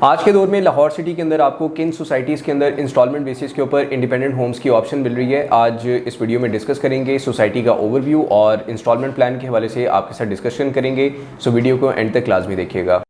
आज के दौर में लाहौर सिटी के अंदर आपको किन सोसाइटीज़ के अंदर इंस्टॉलमेंट बेसिस के ऊपर इंडिपेंडेंट होम्स की ऑप्शन मिल रही है। आज इस वीडियो में डिस्कस करेंगे सोसाइटी का ओवरव्यू और इंस्टॉलमेंट प्लान के हवाले से आपके साथ डिस्कशन करेंगे। सो वीडियो को एंड तक लाजमी देखिएगा।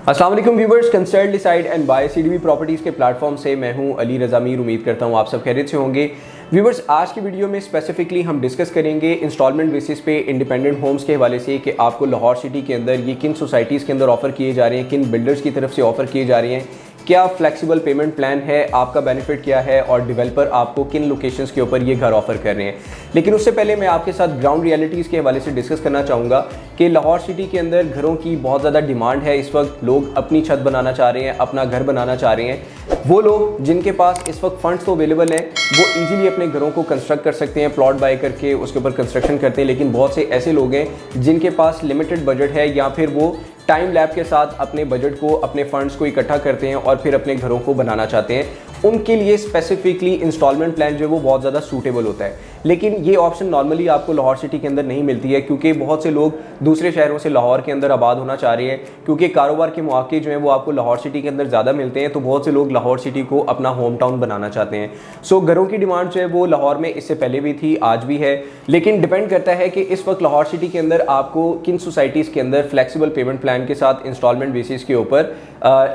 अस्सलाम वालेकुम viewers, consult decide and buy CDB properties के प्लेटफॉर्म से मैं हूं अली रज़ा मीर। उम्मीद करता हूं आप सब खैरियत से होंगे। व्यूवर्स, आज की वीडियो में स्पेसिफिकली हम डिस्कस करेंगे इंस्टॉलमेंट बेसिस पे इंडिपेंडेंट होम्स के हवाले से कि आपको लाहौर सिटी के अंदर ये किन सोसाइटीज़ के अंदर ऑफ़र किए जा रहे हैं, किन बिल्डर्स की तरफ से ऑफ़र किए जा रहे हैं, क्या फ्लेक्सिबल पेमेंट प्लान है, आपका बेनिफिट क्या है और डेवलपर आपको किन लोकेशंस के ऊपर ये घर ऑफर कर रहे हैं। लेकिन उससे पहले मैं आपके साथ ग्राउंड रियलिटीज़ के हवाले से डिस्कस करना चाहूँगा कि लाहौर सिटी के अंदर घरों की बहुत ज़्यादा डिमांड है। इस वक्त लोग अपनी छत बनाना चाह रहे हैं, अपना घर बनाना चाह रहे हैं। वो लोग जिनके पास इस वक्त फंड्स तो अवेलेबल हैं वो ईजिली अपने घरों को कंस्ट्रक्ट कर सकते हैं, प्लॉट बाय करके उसके ऊपर कंस्ट्रक्शन करते हैं। लेकिन बहुत से ऐसे लोग हैं जिनके पास लिमिटेड बजट है या फिर वो टाइम लैब के साथ अपने बजट को, अपने फंड्स को इकट्ठा करते हैं और फिर अपने घरों को बनाना चाहते हैं। उनके लिए स्पेसिफिकली इंस्टॉलमेंट प्लान जो है वो बहुत ज़्यादा सूटेबल होता है। लेकिन ये ऑप्शन नॉर्मली आपको लाहौर सिटी के अंदर नहीं मिलती है, क्योंकि बहुत से लोग दूसरे शहरों से लाहौर के अंदर आबाद होना चाह रहे हैं। क्योंकि कारोबार के मौके जो हैं वो आपको लाहौर सिटी के अंदर ज़्यादा मिलते हैं, तो बहुत से लोग लाहौर सिटी को अपना होम टाउन बनाना चाहते हैं। सो घरों की डिमांड जो है वो लाहौर में इससे पहले भी थी, आज भी है। लेकिन डिपेंड करता है कि इस वक्त लाहौर सिटी के अंदर आपको किन सोसाइटीज़ के अंदर फ्लेक्सिबल पेमेंट प्लान के साथ इंस्टॉलमेंट बेसिस के ऊपर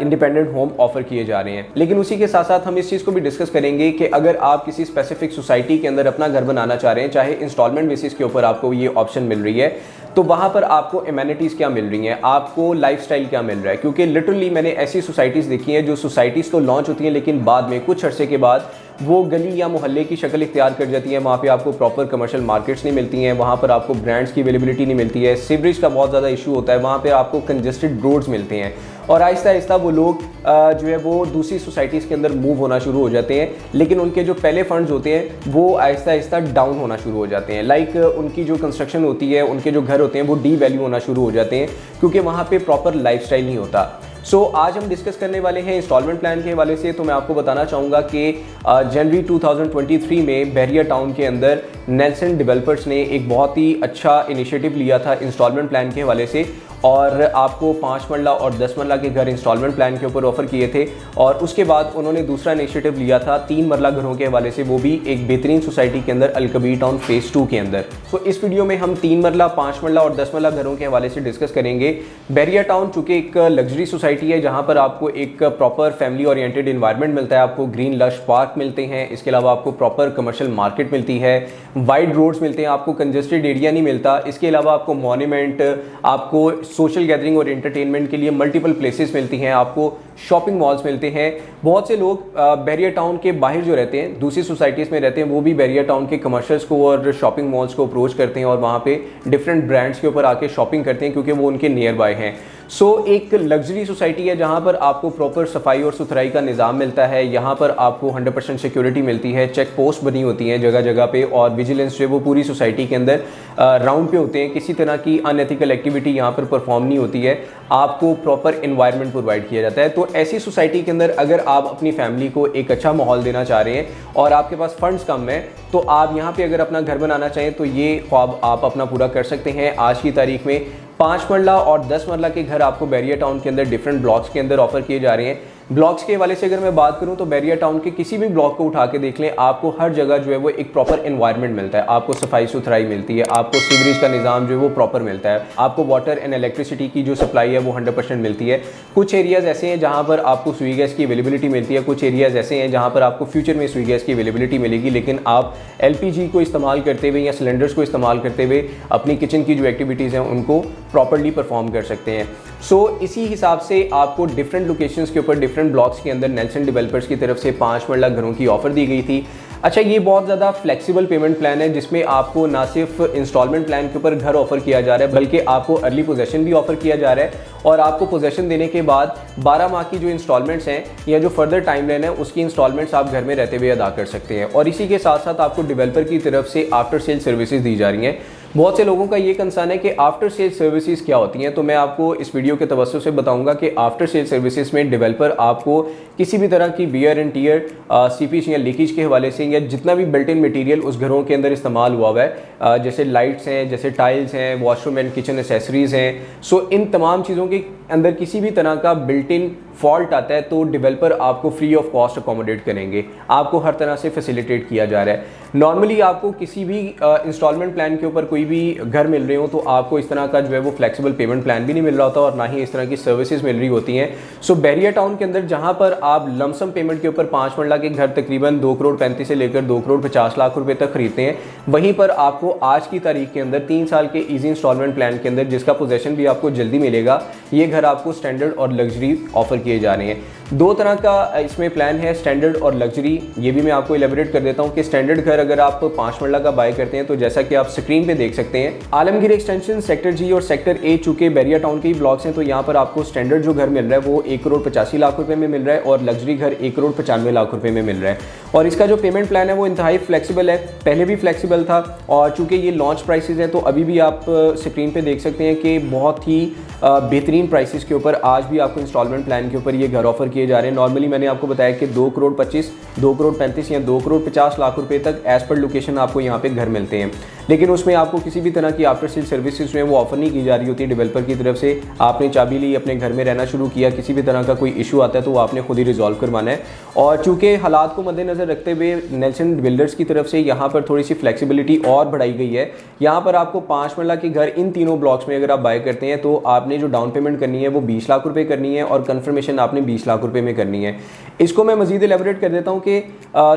इंडिपेंडेंट होम ऑफर किए जा रहे हैं। लेकिन उसी के साथ साथ हम इस चीज़ को भी डिस्कस करेंगे कि अगर आप किसी स्पेसिफिक सोसाइटी के अंदर अपना घर बनाना चाह रहे हैं, चाहे इंस्टॉलमेंट बेसिस के ऊपर आपको ये ऑप्शन मिल रही है, तो वहाँ पर आपको एमेनिटीज़ क्या मिल रही हैं, आपको लाइफस्टाइल क्या मिल रहा है। क्योंकि लिटरली मैंने ऐसी सोसाइटीज़ देखी हैं जो सोसाइटीज़ तो लॉन्च होती हैं लेकिन बाद में कुछ अरसे के बाद वो गली या मोहल्ले की शक्ल इख्तियार कर जाती है। वहाँ पे आपको प्रॉपर कमर्शियल मार्केट्स नहीं मिलती हैं, वहाँ पर आपको ब्रांड्स की अवेलेबिलिटी नहीं मिलती है, सीवरेज का बहुत ज़्यादा इशू होता है, वहाँ पे आपको कंजेस्टेड रोड्स मिलते हैं और आहिस्ता आहिस्ता वो लोग जो है वो दूसरी सोसाइटीज़ के अंदर मूव होना शुरू हो जाते हैं। लेकिन उनके जो पहले फंड्स होते हैं वो आहिस्ता आहिस्ता डाउन होना शुरू हो जाते हैं। लाइक उनकी जो कंस्ट्रक्शन होती है, उनके जो घर होते हैं वो डी वैल्यू होना शुरू हो जाते हैं, क्योंकि वहाँ पे प्रॉपर लाइफस्टाइल नहीं होता। सो आज हम डिस्कस करने वाले हैं इंस्टॉलमेंट प्लान के हवाले से। तो मैं आपको बताना चाहूँगा कि जनवरी 2023 में बहरिया टाउन के अंदर नेल्सन डेवलपर्स ने एक बहुत ही अच्छा इनिशिएटिव लिया था इंस्टॉलमेंट प्लान के हवाले से, और आपको 5 मरला और 10 मरला के घर इंस्टॉलमेंट प्लान के ऊपर ऑफर किए थे। और उसके बाद उन्होंने दूसरा इनिशिएटिव लिया था 3 मरला घरों के हवाले से, वो भी एक बेहतरीन सोसाइटी के अंदर, अलकबीर टाउन फेज़ 2 के अंदर। तो इस वीडियो में हम 3 मरला, 5 मरला और 10 मरला घरों के हवाले से डिस्कस करेंगे। बहरिया टाउन चूँकि एक लग्जरी सोसाइटी है जहाँ पर आपको एक प्रॉपर फैमिली ओरिएंटेड इन्वायरमेंट मिलता है, आपको ग्रीन लश पार्क मिलते हैं, इसके अलावा आपको प्रॉपर कमर्शियल मार्केट मिलती है, वाइड रोड्स मिलते हैं, आपको कंजेस्टेड एरिया नहीं मिलता। इसके अलावा आपको मॉन्यूमेंट, आपको सोशल गैदरिंग और एंटरटेनमेंट के लिए मल्टीपल प्लेसेस मिलती हैं, आपको शॉपिंग मॉल्स मिलते हैं। बहुत से लोग बहरिया टाउन के बाहर जो रहते हैं, दूसरी सोसाइटीज़ में रहते हैं, वो भी बहरिया टाउन के कमर्शियल्स को और शॉपिंग मॉल्स को अप्रोच करते हैं और वहाँ पे डिफरेंट ब्रांड्स के ऊपर आके शॉपिंग करते हैं, क्योंकि वो उनके नियर बाय हैं। सो एक लग्जरी सोसाइटी है जहाँ पर आपको प्रॉपर सफाई और सुथराई का निज़ाम मिलता है, यहाँ पर आपको 100% सिक्योरिटी मिलती है, चेक पोस्ट बनी होती हैं जगह जगह पे, और विजिलेंस जो है वो पूरी सोसाइटी के अंदर राउंड पे होते हैं। किसी तरह की अनएथिकल एक्टिविटी यहाँ पर परफॉर्म नहीं होती है, आपको प्रॉपर एनवायरनमेंट प्रोवाइड किया जाता है। तो ऐसी सोसाइटी के अंदर अगर आप अपनी फैमिली को एक अच्छा माहौल देना चाह रहे हैं और आपके पास फंड्स कम है, तो आप यहाँ पे अगर अपना घर बनाना चाहें तो ये ख्वाब आप अपना पूरा कर सकते हैं। आज की तारीख में 5 मरला और 10 मरला के घर आपको बहरिया टाउन के अंदर डिफरेंट ब्लॉक्स के अंदर ऑफर किए जा रहे हैं। ब्लॉक्स के हवाले से अगर मैं बात करूं तो बहरिया टाउन के किसी भी ब्लॉक को उठा के देख लें, आपको हर जगह जो है वो एक प्रॉपर एनवायरनमेंट मिलता है, आपको सफाई सुथराई मिलती है, आपको सीवरेज का निज़ाम जो है वो प्रॉपर मिलता है, आपको वाटर एंड इलेक्ट्रिसिटी की जो सप्लाई है वो 100% मिलती है। कुछ एरियाज़ ऐसे हैं जहाँ पर आपको सुई गैस की अवेलेबिलिटी मिलती है, कुछ एरियाज़ ऐसे हैं जहाँ पर आपको फ्यूचर में सुई गैस की अवेलेबिलिटी मिलेगी, लेकिन आप LPG को इस्तेमाल करते हुए या सिलेंडर्स को इस्तेमाल करते हुए अपनी किचन की जो एक्टिविटीज़ हैं उनको प्रॉपरली परफॉर्म कर सकते हैं। सो इसी हिसाब से आपको डिफरेंट लोकेशंस के ऊपर डिफरेंट ब्लॉक्स के अंदर नेल्सन डेवलपर्स की तरफ से 5 मरला घरों की ऑफर दी गई थी। अच्छा, ये बहुत ज़्यादा फ्लेक्सिबल पेमेंट प्लान है जिसमें आपको ना सिर्फ इंस्टॉलमेंट प्लान के ऊपर घर ऑफर किया जा रहा है, बल्कि आपको अर्ली पोजेशन भी ऑफर किया जा रहा है, और आपको पोजेशन देने के बाद 12 माह की जो इंस्टॉलमेंट्स हैं या जो फर्दर टाइमलाइन है उसकी इंस्टॉलमेंट्स आप घर में रहते हुए अदा कर सकते हैं। और इसी के साथ साथ आपको डेवलपर की तरफ से आफ्टर सेल सर्विसेज दी जा रही हैं। बहुत से लोगों का ये कंसर्न है कि आफ्टर सेल सर्विसेज क्या होती हैं, तो मैं आपको इस वीडियो के तवज्जो से बताऊंगा कि आफ्टर सेल सर्विसेज में डेवलपर आपको किसी भी तरह की वियर एंड टीयर, सीपेज या लीकेज के हवाले से, या जितना भी बिल्ट इन मटेरियल उस घरों के अंदर इस्तेमाल हुआ है, जैसे लाइट्स हैं, जैसे टाइल्स हैं, वॉशरूम एंड किचन एसेसरीज़ हैं, सो इन तमाम चीज़ों के अंदर किसी भी तरह का बिल्ट इन फॉल्ट आता है तो डेवलपर आपको फ्री ऑफ कॉस्ट अकोमोडेट करेंगे, आपको हर तरह से फैसिलिटेट किया जा रहा है। नॉर्मली आपको किसी भी इंस्टॉलमेंट प्लान के ऊपर कोई भी घर मिल रहे हो तो आपको इस तरह का जो है वो फ्लेक्सिबल पेमेंट प्लान भी नहीं मिल रहा होता और ना ही इस तरह की सर्विसेज मिल रही होती हैं। सो बैरिया टाउन के अंदर जहां पर आप लमसम पेमेंट के ऊपर 5 मरला के घर तकरीबन 2 करोड़ 35 से लेकर 2 करोड़ 50 लाख रुपए तक खरीदते हैं, वहीं पर आपको आज की तारीख के अंदर 3 साल के ईजी इंस्टॉलमेंट प्लान के अंदर, जिसका पोजेशन भी आपको जल्दी मिलेगा, ये घर आपको स्टैंडर्ड और लग्जरी ऑफर किए जा रहे हैं। 2 तरह का इसमें प्लान है, स्टैंडर्ड और लग्जरी। ये भी मैं आपको इलेबोरेट कर देता हूँ कि स्टैंडर्ड घर अगर आप 5 मरला का बाय करते हैं तो जैसा कि आप स्क्रीन पे देख सकते हैं, आलमगीर एक्सटेंशन, सेक्टर जी और सेक्टर ए चूंकि बैरिया टाउन के ही ब्लॉक्स हैं, तो यहाँ पर आपको स्टैंडर्ड जो घर मिल रहा है वो 1 करोड़ 85 लाख रुपए में मिल रहा है और लग्जरी घर 1 करोड़ 95 लाख रुपए में मिल रहा है। और इसका जो पेमेंट प्लान है वो इंतहाई फ्लेक्सिबल है, पहले भी फ्लेक्सिबल था, और चूंकि ये लॉन्च प्राइसेज हैं तो अभी भी आप स्क्रीन पे देख सकते हैं कि बहुत ही बेहतरीन प्राइसेस के ऊपर आज भी आपको इंस्टॉलमेंट प्लान के ऊपर ये घर ऑफर किए जा रहे हैं। नॉर्मली मैंने आपको बताया कि 2 करोड़ 25, 2 करोड़ 35 या 2 करोड़ 50 लाख रुपए तक एज पर लोकेशन आपको यहाँ पे घर मिलते हैं, लेकिन उसमें आपको किसी भी तरह की आफ्टर सेल सर्विसेज में वो ऑफर नहीं की जा रही होती डेवलपर की तरफ से। आपने चाबी ली, अपने घर में रहना शुरू किया, किसी भी तरह का कोई इशू आता है तो वो आपने खुद ही रिजॉल्व करवाना है। और चूंकि हालात को मद्देनजर रखते हुए नेल्सन बिल्डर्स की तरफ से यहाँ पर थोड़ी सी फ्लेक्सिबिलिटी और बढ़ाई गई है। यहाँ पर आपको 5 मरला के घर इन तीनों ब्लॉक्स में अगर आप बाय करते हैं तो आपने जो डाउन पेमेंट करनी है वो 20 लाख रुपए करनी है और कंफर्मेशन आपने 20 लाख रुपए में करनी है। इसको मैं मजीद एलेबोरेट कर देता हूँ कि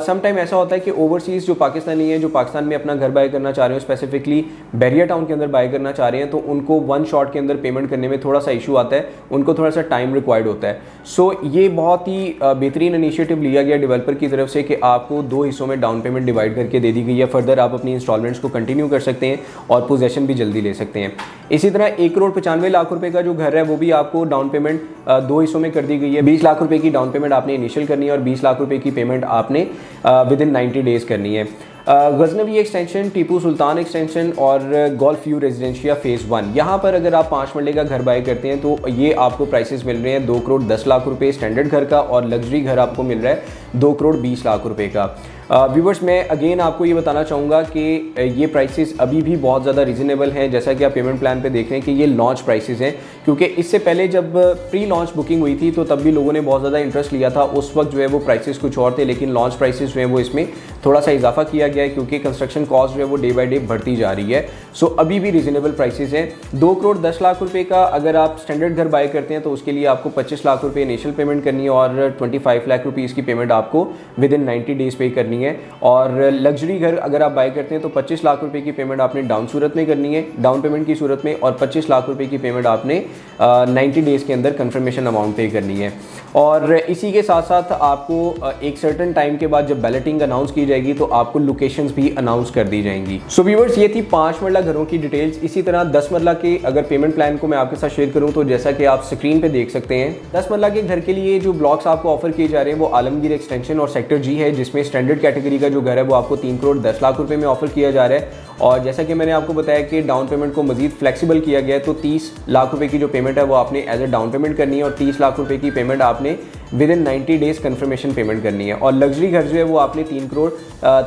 सम टाइम ऐसा होता है कि ओवरसीज़ जो पाकिस्तानी है, जो पाकिस्तान में अपना घर बाय करना चाह रहे हो, स्पेसिफिकली बैरिया टाउन के अंदर बाय करना चाह रहे हैं, तो उनको 1 शॉट के अंदर पेमेंट करने में थोड़ा सा इशू आता है, उनको थोड़ा सा टाइम रिक्वायर्ड होता है। सो ये बहुत ही बेहतरीन इनिशिएटिव लिया गया डेवलपर की तरफ से कि आपको 2 हिस्सों में डाउन पेमेंट डिवाइड करके दे दी गई है। फर्दर आप अपनी इंस्टॉलमेंट्स को कंटिन्यू कर सकते हैं और पोजेशन भी जल्दी ले सकते हैं। इसी तरह 1 करोड़ 95 लाख रुपए का जो घर है वो भी आपको डाउन पेमेंट 2 हिस्सों में कर दी गई है। 20 लाख रुपए की डाउन पेमेंट आपने इनिशियल करनी है और 20 लाख रुपए की पेमेंट आपने विद इन 90 डेज करनी है। गजनवी एक्सटेंशन, टीपू सुल्तान एक्सटेंशन और गोल्फ व्यू रेजिडेंशिया फेज़ 1, यहाँ पर अगर आप 5 मरले का घर बाय करते हैं तो ये आपको प्राइसेस मिल रहे हैं 2 करोड़ 10 लाख रुपए स्टैंडर्ड घर का, और लग्जरी घर आपको मिल रहा है 2 करोड़ 20 लाख रुपए का। व्यूवर्स, मैं अगेन आपको ये बताना चाहूँगा कि ये प्राइसेस अभी भी बहुत ज़्यादा रीज़नेबल हैं। जैसा कि आप पेमेंट प्लान पे देख रहे हैं कि ये लॉन्च प्राइसेस हैं, क्योंकि इससे पहले जब प्री लॉन्च बुकिंग हुई थी तो तब भी लोगों ने बहुत ज़्यादा इंटरेस्ट लिया था। उस वक्त जो है वो प्राइसेस कुछ और थे, लेकिन लॉन्च प्राइसेस जो है वो इसमें थोड़ा सा इजाफा किया गया है क्योंकि कंस्ट्रक्शन कॉस्ट जो है वो डे बाई डे बढ़ती जा रही है। सो अभी भी रीज़नेबल प्राइसेस हैं। 2 करोड़ 10 लाख रुपए का अगर आप स्टैंडर्ड घर बाय करते हैं तो उसके लिए आपको 25 लाख रुपए इनिशियल पेमेंट करनी है और 25 लाख रुपीज़ की पेमेंट आपको विद इन 90 डेज पे करनी है। और लग्जरी घर अगर आप बाय करते हैं तो 25 लाख रुपए की पेमेंट आपने डाउन सूरत में करनी है, डाउन पेमेंट की सूरत में, और 25 लाख रुपए की पेमेंट आपने 90 डेज़ के अंदर कंफर्मेशन अमाउंट पे करनी है। और इसी के साथ साथ आपको एक सर्टेन टाइम के बाद जब बैलेटिंग अनाउंस की जाएगी तो आपको लोकेशंस भी अनाउंस कर दी जाएंगी। सो व्यूअर्स, ये थी 5 मरला घरों की डिटेल्स। इसी तरह 10 मरला के अगर पेमेंट प्लान को मैं आपके साथ शेयर करूं तो जैसा कि आप स्क्रीन पे देख सकते हैं, 10 मरला के घर के लिए जो ब्लॉक्स आपको ऑफर किए जा रहे हैं वो आलमगीर एक्सटेंशन और सेक्टर जी है, जिसमें स्टैंडर्ड कैटेगरी का जो घर है वो आपको 3 करोड़ 10 लाख रुपए में ऑफर किया जा रहा है। और जैसा कि मैंने आपको बताया कि डाउन पेमेंट को मजीद फ्लेक्सिबल किया गया है, तो 30 लाख रुपए की जो पेमेंट है वो आपने एज ए डाउन पेमेंट करनी है और 30 लाख रुपए की पेमेंट आपने with in 90 days confirmation payment करनी है। और लग्जरी घर जो है वो आपने 3 करोड़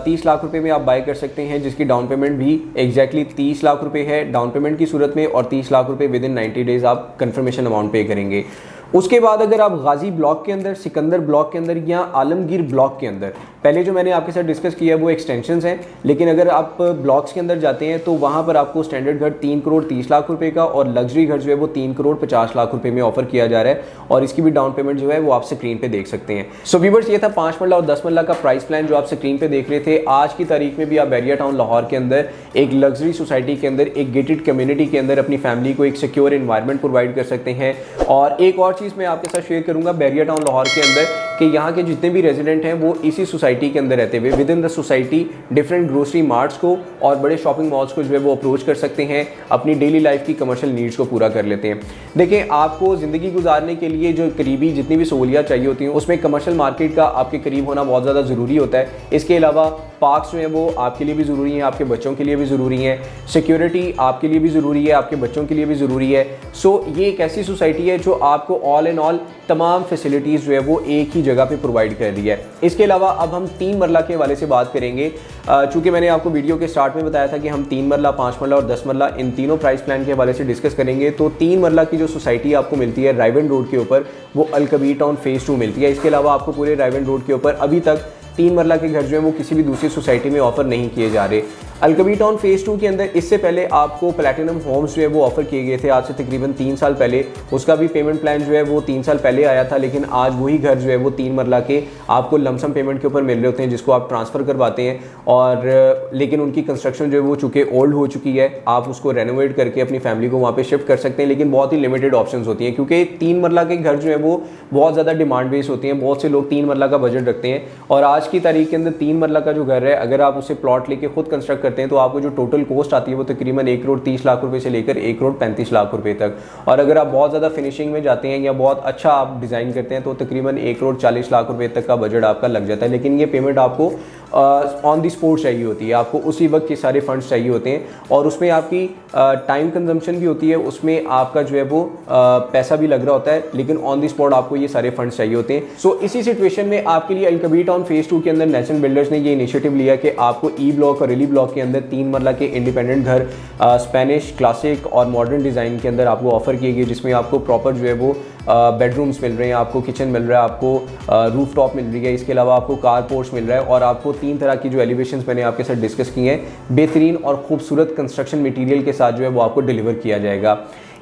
30 लाख रुपए में आप बाय कर सकते हैं, जिसकी डाउन पेमेंट भी एग्जैक्टली 30 लाख रुपए है डाउन पेमेंट की सूरत में, और 30 लाख रुपए विद इन 90 डेज आप कंफर्मेशन अमाउंट पे करेंगे। उसके बाद अगर आप गाजी ब्लॉक के अंदर, सिकंदर ब्लॉक के अंदर या आलमगीर ब्लॉक के अंदर, पहले जो मैंने आपके साथ डिस्कस किया है वो एक्सटेंशंस हैं, लेकिन अगर आप ब्लॉक्स के अंदर जाते हैं तो वहाँ पर आपको स्टैंडर्ड घर 3 करोड़ 30 लाख रुपए का और लग्जरी घर जो है वो 3 करोड़ 50 लाख रुपए में ऑफर किया जा रहा है, और इसकी भी डाउन पेमेंट जो है वो आप स्क्रीन पे देख सकते हैं। सो व्यूअर्स, ये था 5 मरला और 10 मरला का प्राइस प्लान जो आप स्क्रीन पे देख रहे थे। आज की तारीख में भी आप बैरिया टाउन लाहौर के अंदर एक लग्जरी सोसाइटी के अंदर, एक गेटेड कम्युनिटी के अंदर अपनी फैमिली को एक सिक्योर एनवायरनमेंट प्रोवाइड कर सकते हैं। और एक और चीज़ मैं आपके साथ शेयर करूंगा बैरिया टाउन लाहौर के अंदर कि यहाँ के जितने भी रेजिडेंट हैं वो इसी सोसाइटी के अंदर रहते हुए with in the society different grocery marts को और बड़े शॉपिंग मॉल्स को जो है वो अप्रोच कर सकते हैं, अपनी डेली लाइफ की कमर्शियल नीड्स को पूरा कर लेते हैं। देखिए, आपको ज़िंदगी गुजारने के लिए जो करीबी जितनी भी सहूलियात चाहिए होती हैं उसमें कमर्शियल मार्केट का आपके करीब होना बहुत ज़्यादा ज़रूरी होता है। इसके अलावा पार्क्स जो हैं वो आपके लिए भी ज़रूरी हैं, आपके बच्चों के लिए भी ज़रूरी हैं, सिक्योरिटी आपके लिए भी ज़रूरी है, आपके बच्चों के लिए भी ज़रूरी है। सो ये एक ऐसी सोसाइटी है जो आपको ऑल इन ऑल तमाम फैसिलिटीज़ जो है वो एक ही जगह पे प्रोवाइड कर रही है। इसके अलावा अब हम 3 मरला के हवाले से बात करेंगे। चूँकि मैंने आपको वीडियो के स्टार्ट में बताया था कि हम 3 मरला, 5 मरला और 10 मरला इन तीनों प्राइस प्लान के हवाले से डिस्कस करेंगे। तो 3 मरला की जो सोसाइटी आपको मिलती है रायवन रोड के ऊपर, वो अल-कबीर टाउन फेज़ 2 मिलती है। इसके अलावा आपको पूरे रायवन रोड के ऊपर अभी तक 3 मरला के घर जो है वो किसी भी दूसरी सोसाइटी में ऑफर नहीं किए जा रहे। अल-कबीर टाउन फेज़ 2 के अंदर इससे पहले आपको प्लैटिनम होम्स जो है वो ऑफर किए गए थे आज से तकरीबन 3 साल पहले। उसका भी पेमेंट प्लान जो है वो 3 साल पहले आया था, लेकिन आज वही घर जो है वो 3 मरला के आपको लमसम पेमेंट के ऊपर मिल रहे होते हैं, जिसको आप ट्रांसफ़र करवाते हैं। और लेकिन उनकी कंस्ट्रक्शन जो है वो चूँकि ओल्ड हो चुकी है, आप उसको रेनोवेट करके अपनी फैमिली को वहाँ पर शिफ्ट कर सकते हैं, लेकिन बहुत ही लिमिटेड ऑप्शन होती हैं, क्योंकि 3 मरला के घर जो है वो बहुत ज़्यादा डिमांड बेस होती हैं। बहुत से लोग 3 मरला का बजट रखते हैं, और आज की तारीख के अंदर 3 मरला का जो घर है, अगर आप उसे प्लॉट लेके खुद कंस्ट्रक्ट करते हैं तो आपको जो टोटल कॉस्ट आती है वो तकरीबन 1 करोड़ 30 लाख रुपए से लेकर 1 करोड़ 35 लाख रुपए तक। और अगर आप बहुत ज़्यादा फिनिशिंग में जाते हैं या बहुत अच्छा आप डिज़ाइन करते हैं तो तकरीबन 1 करोड़ 40 लाख रुपए तक का बजट आपका लग जाता है। लेकिन ये पेमेंट आपको ऑन दी स्पॉट चाहिए होती है, आपको उसी वक्त के सारे फंड्स चाहिए होते हैं, और उसमें आपकी टाइम कंजम्पशन भी होती है, उसमें आपका जो है वो पैसा भी लग रहा होता है, लेकिन ऑन दी स्पॉट आपको ये सारे फंड्स चाहिए होते हैं। सो इसी सिचुएशन में आपके लिए अल-कबीर टाउन फेज़ 2 के अंदर नेशन बिल्डर्स ने ये इनिशिएटिव लिया कि आपको ई ब्लॉक और एली ब्लॉक के अंदर 3 मरला के इंडिपेंडेंट घर स्पेनिश, क्लासिक और मॉडर्न डिज़ाइन के अंदर आपको ऑफर किए गए, जिसमें आपको प्रॉपर जो है वो बेडरूम्स मिल रहे हैं, आपको किचन मिल रहा है, आपको रूफ टॉप मिल रही है, इसके अलावा आपको कार पोर्च मिल रहा है, और आपको 3 तरह की जो एलिवेशंस मैंने आपके साथ डिस्कस की हैं, बेहतरीन और खूबसूरत कंस्ट्रक्शन मटीरियल के साथ जो है वो आपको डिलीवर किया जाएगा।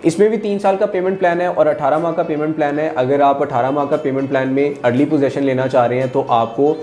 इसमें भी 3 साल का पेमेंट प्लान है और 18 माह का पेमेंट प्लान है। अगर आप 18 माह का पेमेंट प्लान में अर्ली पोजेशन लेना चाह रहे हैं तो आपको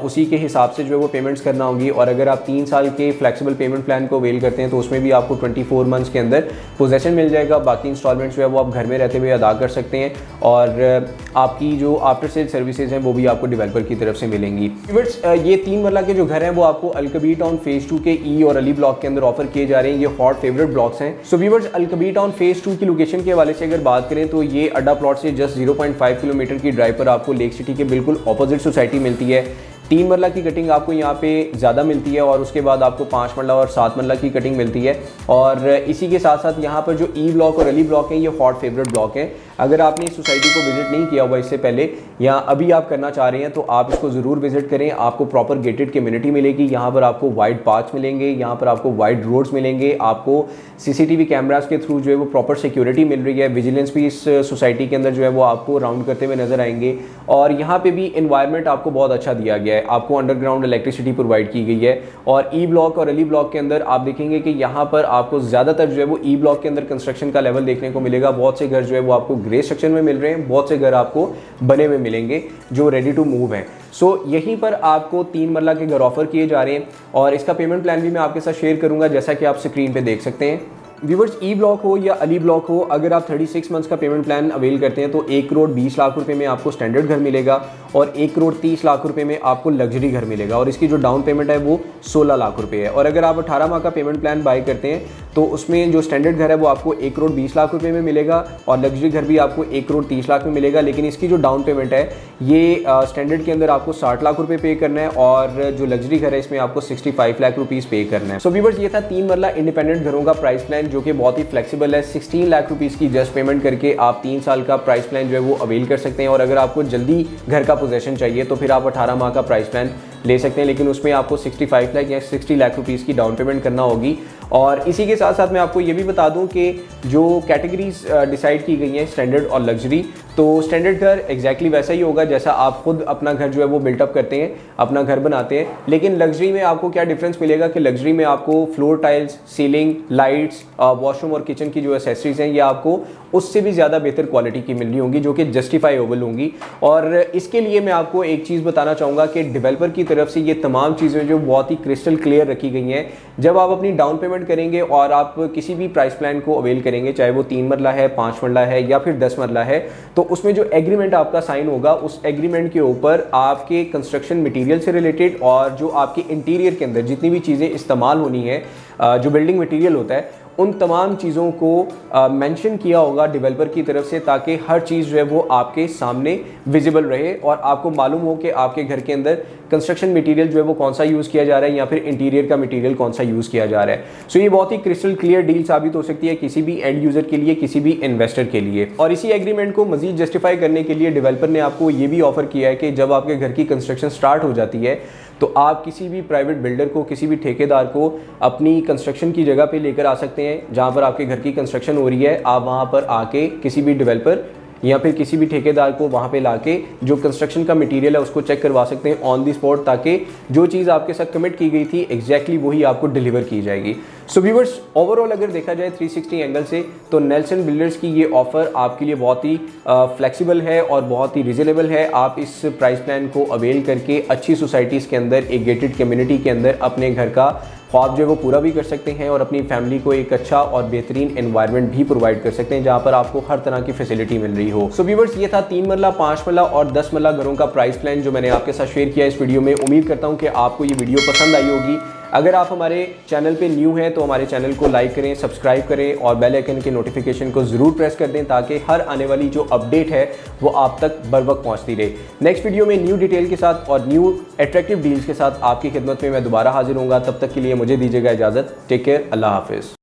उसी के हिसाब से जो है वो पेमेंट्स करना होगी, और अगर आप 3 साल के फ्लेक्सिबल पेमेंट प्लान को अवेल करते हैं तो उसमें भी आपको 24 मंथ्स के अंदर पोजेशन मिल जाएगा। बाकी इंस्टॉलमेंट जो है वो आप घर में रहते हुए अदा कर सकते हैं, और आपकी जो आफ्टर सेल सर्विसेज हैं वो भी आपको डेवलपर की तरफ से मिलेंगी। व्यूअर्स, ये 3 मरला के जो घर हैं वो आपको अल-कबीर टाउन फेज़ 2 के ई और अली ब्लॉक के अंदर ऑफर किए जा रहे हैं। ये हॉट फेवरेट ब्लॉक्स हैं। सो व्यूअर्स, अल-कबीर टाउन फेज़ 2 की लोकेशन के हवाले से अगर बात करें तो ये अड्डा प्लॉट से जस्ट 0.5 किलोमीटर की ड्राइव पर आपको लेक सिटी के बिल्कुल ऑपोजिट सोसाइटी मिलती है। 3 मरला की कटिंग आपको यहाँ पे ज़्यादा मिलती है, और उसके बाद आपको 5 मरला और 7 मरला की कटिंग मिलती है। और इसी के साथ साथ यहाँ पर जो ई ब्लॉक और अली ब्लॉक हैं ये हॉट फेवरेट ब्लॉक हैं। अगर आपने इस सोसाइटी को विजिट नहीं किया हुआ इससे पहले, या अभी आप करना चाह रहे हैं, तो आप इसको ज़रूर विजिट करें। आपको प्रॉपर गेटेड कम्युनिटी मिलेगी, यहाँ पर आपको वाइड पार्क्स मिलेंगे, यहाँ पर आपको वाइड रोड्स मिलेंगे, आपको CCTV कैमरास के थ्रू जो है वो प्रॉपर सिक्योरिटी मिल रही है। विजिलेंस भी इस सोसाइटी के अंदर जो है वो आपको राउंड करते हुए नजर आएंगे, और यहाँ पे भी इन्वायरमेंट आपको बहुत अच्छा दिया गया है। आपको अंडरग्राउंड इलेक्ट्रिसिटी प्रोवाइड की गई है, और ई ब्लॉक और अली ब्लॉक के अंदर आप देखेंगे कि यहाँ पर आपको ज़्यादातर जो है वो ई ब्लॉक के अंदर कंस्ट्रक्शन का लेवल देखने को मिलेगा। बहुत से घर जो है वो आपको ग्रे सेक्शन में मिल रहे हैं, बहुत से घर आपको बने हुए मिलेंगे जो रेडी टू मूव हैं। सो यहीं पर आपको 3 मरला के घर ऑफर किए जा रहे हैं, और इसका पेमेंट प्लान भी मैं आपके साथ शेयर करूंगा, जैसा कि आप स्क्रीन पे देख सकते हैं। व्यूवर्स, ई ब्लॉक हो या अली ब्लॉक हो, अगर आप 36 मंथ्स का पेमेंट प्लान अवेल करते हैं तो 1 करोड़ 20 लाख रुपए में आपको स्टैंडर्ड घर मिलेगा, और 1 करोड़ 30 लाख रुपए में आपको लग्जरी घर मिलेगा, और इसकी जो डाउन पेमेंट है वो 16 लाख रुपए है। और अगर आप 18 माह का पेमेंट प्लान बाय करते हैं तो उसमें जो स्टैंडर्ड घर है वो आपको 1 करोड़ 20 लाख रुपए में मिलेगा, और लग्जरी घर भी आपको 1 करोड़ 30 लाख में मिलेगा। लेकिन इसकी जो डाउन पेमेंट है ये स्टैंडर्ड के अंदर आपको 60 लाख रुपए पे करना है, और जो लग्जरी घर है इसमें आपको 65 लाख रुपीज़ पे करना है। सो व्यूअर्स, ये था 3 मरला इंडिपेंडेंट घरों का प्राइस प्लान, जो कि बहुत ही फ्लेक्सिबल है। 16 लाख रुपीज़ की जस्ट पेमेंट करके आप 3 साल का प्राइस प्लान जो है वो अवेल कर सकते हैं। और अगर आपको जल्दी घर का पोजेशन चाहिए तो फिर आप 18 माह का प्राइस प्लान ले सकते हैं, लेकिन उसमें आपको 65 लाख या 60 लाख रुपीज़ की डाउन पेमेंट करना होगी। और इसी के साथ साथ मैं आपको ये भी बता दूं कि जो कैटेगरीज डिसाइड की गई हैं स्टैंडर्ड और लग्जरी, तो स्टैंडर्ड घर एग्जैक्टली वैसा ही होगा जैसा आप खुद अपना घर जो है वो बिल्टअप करते हैं, अपना घर बनाते हैं। लेकिन लग्जरी में आपको क्या डिफरेंस मिलेगा कि लग्जरी में आपको floor tiles, ceiling, lights, washroom और किचन की जो एसेसरीज हैं ये आपको उससे भी ज़्यादा बेहतर क्वालिटी की मिल रही होंगी, जो कि जस्टिफाइबल होंगी। और इसके लिए मैं आपको एक चीज़ बताना चाहूँगा कि डेवलपर की तरफ से ये तमाम चीज़ें जो बहुत ही क्रिस्टल क्लियर रखी गई हैं, जब आप अपनी डाउन पेमेंट करेंगे और आप किसी भी प्राइस प्लान को अवेल करेंगे, चाहे वो 3 मरला है, 5 मरला है या फिर 10 मरला है, तो उसमें जो एग्रीमेंट आपका साइन होगा उस एग्रीमेंट के ऊपर आपके कंस्ट्रक्शन मटेरियल से रिलेटेड और जो आपके इंटीरियर के अंदर जितनी भी चीज़ें इस्तेमाल होनी है, जो बिल्डिंग मटेरियल होता है उन तमाम चीज़ों को मेंशन किया होगा डेवलपर की तरफ से, ताकि हर चीज़ जो है वो आपके सामने विजिबल रहे और आपको मालूम हो कि आपके घर के अंदर कंस्ट्रक्शन मटेरियल जो है वो कौन सा यूज़ किया जा रहा है या फिर इंटीरियर का मटेरियल कौन सा यूज़ किया जा रहा है। सो ये बहुत ही क्रिस्टल क्लियर डील साबित हो सकती है किसी भी एंड यूज़र के लिए, किसी भी इन्वेस्टर के लिए। और इसी एग्रीमेंट को मजीद जस्टिफाई करने के लिए डेवलपर ने आपको ये भी ऑफर किया है कि जब आपके घर की कंस्ट्रक्शन स्टार्ट हो जाती है तो आप किसी भी प्राइवेट बिल्डर को, किसी भी ठेकेदार को अपनी कंस्ट्रक्शन की जगह पे लेकर आ सकते हैं जहाँ पर आपके घर की कंस्ट्रक्शन हो रही है। आप वहाँ पर आके किसी भी डेवलपर या फिर किसी भी ठेकेदार को वहाँ पे लाके जो कंस्ट्रक्शन का मटेरियल है उसको चेक करवा सकते हैं ऑन दी स्पॉट, ताकि जो चीज़ आपके साथ कमिट की गई थी एग्जैक्टली वही आपको डिलीवर की जाएगी। सो व्यूअर्स, ओवरऑल अगर देखा जाए 360 एंगल से तो नेल्सन बिल्डर्स की ये ऑफ़र आपके लिए बहुत ही फ्लेक्सिबल है और बहुत ही रिजनेबल है। आप इस प्राइस प्लान को अवेल करके अच्छी सोसाइटीज़ के अंदर, एक गेटेड कम्युनिटी के अंदर अपने घर का ख्वाब जो है वो पूरा भी कर सकते हैं और अपनी फैमिली को एक अच्छा और बेहतरीन एनवायरनमेंट भी प्रोवाइड कर सकते हैं जहां पर आपको हर तरह की फैसिलिटी मिल रही हो। सो व्यूअर्स, ये था 3 मरला, 5 मरला और 10 मरला घरों का प्राइस प्लान जो मैंने आपके साथ शेयर किया इस वीडियो में। उम्मीद करता हूं कि आपको ये वीडियो पसंद आई होगी। अगर आप हमारे चैनल पे न्यू हैं तो हमारे चैनल को लाइक करें, सब्सक्राइब करें और बेल आइकन के नोटिफिकेशन को ज़रूर प्रेस कर दें ताकि हर आने वाली जो अपडेट है वो आप तक बर वक्त पहुँचती रहे। नेक्स्ट वीडियो में न्यू डिटेल के साथ और न्यू अट्रैक्टिव डील्स के साथ आपकी खिदमत में मैं दोबारा हाजिर होऊंगा। तब तक के लिए मुझे दीजिएगा इजाज़त। टेक केयर, अल्लाह हाफिज़।